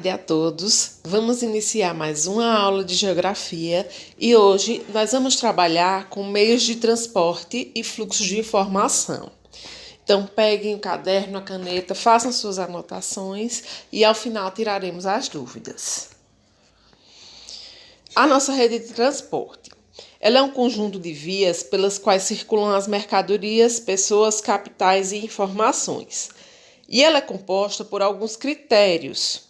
A todos, vamos iniciar mais uma aula de geografia e hoje nós vamos trabalhar com meios de transporte e fluxos de informação. Então peguem o caderno, a caneta, façam suas anotações e ao final tiraremos as dúvidas. A nossa rede de transporte. Ela é um conjunto de vias pelas quais circulam as mercadorias, pessoas, capitais e informações. E ela é composta por alguns critérios.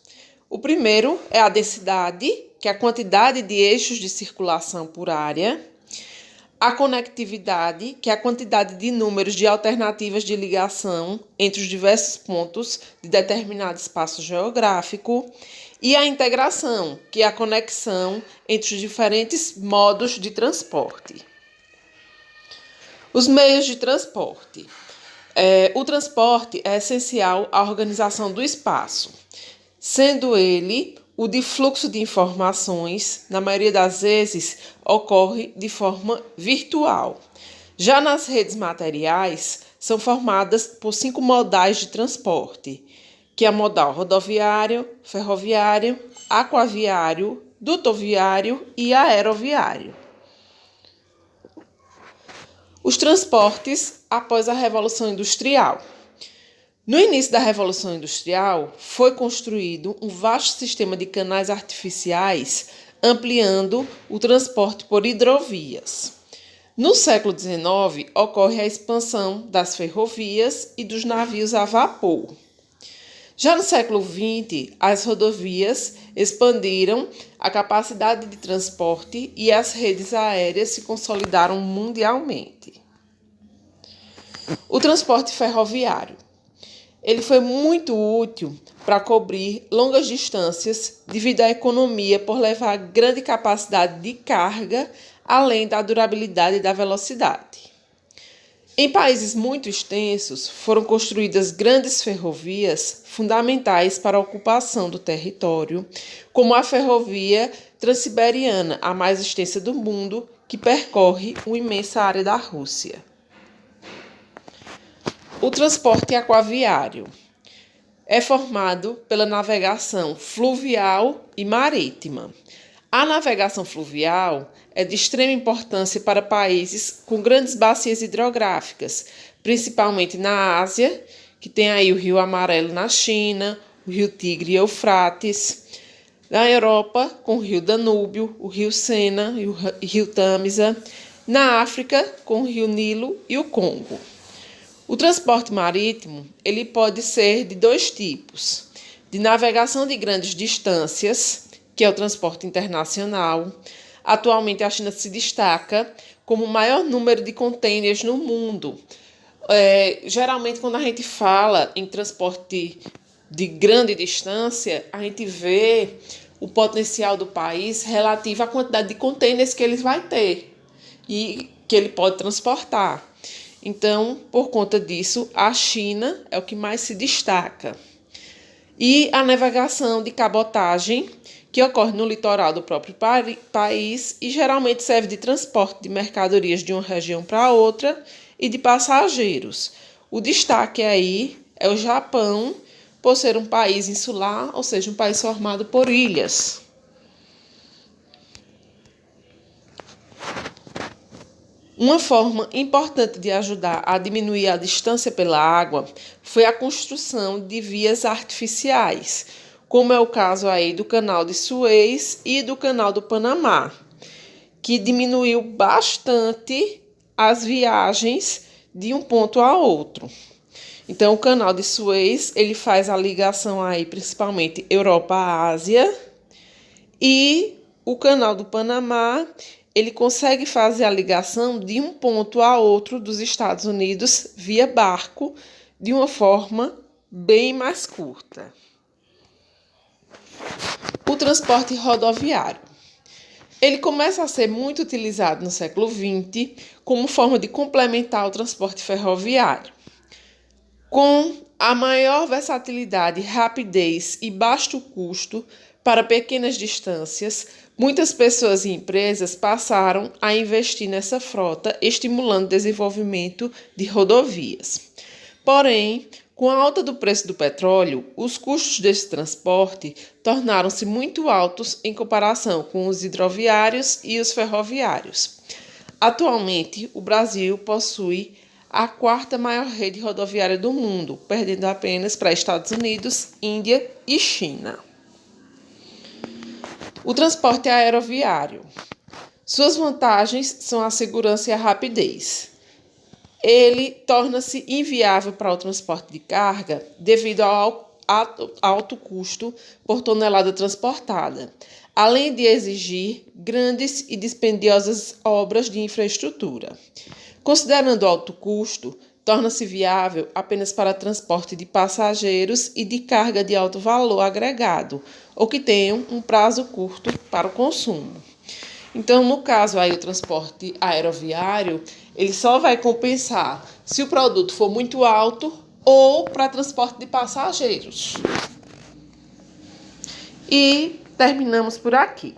O primeiro é a densidade, que é a quantidade de eixos de circulação por área. A conectividade, que é a quantidade de números de alternativas de ligação entre os diversos pontos de determinado espaço geográfico. E a integração, que é a conexão entre os diferentes modos de transporte. Os meios de transporte. O transporte é essencial à organização do espaço, sendo ele o de fluxo de informações, na maioria das vezes, ocorre de forma virtual. Já nas redes materiais, são formadas por 5 modais de transporte, que é a modal rodoviário, ferroviário, aquaviário, dutoviário e aeroviário. Os transportes após a Revolução Industrial. No início da Revolução Industrial, foi construído um vasto sistema de canais artificiais, ampliando o transporte por hidrovias. No século XIX, ocorre a expansão das ferrovias e dos navios a vapor. Já no século XX, as rodovias expandiram a capacidade de transporte e as redes aéreas se consolidaram mundialmente. O transporte ferroviário. Ele foi muito útil para cobrir longas distâncias devido à economia por levar grande capacidade de carga, além da durabilidade e da velocidade. Em países muito extensos, foram construídas grandes ferrovias fundamentais para a ocupação do território, como a ferrovia Transiberiana, a mais extensa do mundo, que percorre uma imensa área da Rússia. O transporte aquaviário é formado pela navegação fluvial e marítima. A navegação fluvial é de extrema importância para países com grandes bacias hidrográficas, principalmente na Ásia, que tem aí o Rio Amarelo na China, o Rio Tigre e Eufrates. Na Europa, com o Rio Danúbio, o Rio Sena e o Rio Tâmisa. Na África, com o Rio Nilo e o Congo. O transporte marítimo ele pode ser de 2 tipos: de navegação de grandes distâncias, que é o transporte internacional. Atualmente, a China se destaca como o maior número de contêineres no mundo. Geralmente, quando a gente fala em transporte de grande distância, a gente vê o potencial do país relativo à quantidade de contêineres que ele vai ter e que ele pode transportar. Então, por conta disso, a China é o que mais se destaca. E a navegação de cabotagem, que ocorre no litoral do próprio país e geralmente serve de transporte de mercadorias de uma região para outra e de passageiros. O destaque aí é o Japão, por ser um país insular, ou seja, um país formado por ilhas. Uma forma importante de ajudar a diminuir a distância pela água foi a construção de vias artificiais, como é o caso aí do Canal de Suez e do Canal do Panamá, que diminuiu bastante as viagens de um ponto a outro. Então, o Canal de Suez ele faz a ligação aí principalmente Europa-Ásia, e o Canal do Panamá ele consegue fazer a ligação de um ponto a outro dos Estados Unidos via barco de uma forma bem mais curta. O transporte rodoviário. Ele começa a ser muito utilizado no século XX como forma de complementar o transporte ferroviário. Com a maior versatilidade, rapidez e baixo custo para pequenas distâncias, muitas pessoas e empresas passaram a investir nessa frota, estimulando o desenvolvimento de rodovias. Porém, Com a alta do preço do petróleo, os custos desse transporte tornaram-se muito altos em comparação com os hidroviários e os ferroviários. Atualmente, o Brasil possui a quarta maior rede rodoviária do mundo, perdendo apenas para Estados Unidos, Índia e China. O transporte aeroviário. Suas vantagens são a segurança e a rapidez. Ele torna-se inviável para o transporte de carga devido ao alto custo por tonelada transportada, além de exigir grandes e dispendiosas obras de infraestrutura. Considerando o alto custo, torna-se viável apenas para transporte de passageiros e de carga de alto valor agregado, ou que tenham um prazo curto para o consumo. Então, no caso aí, o transporte aeroviário, ele só vai compensar se o produto for muito alto ou para transporte de passageiros. E terminamos por aqui.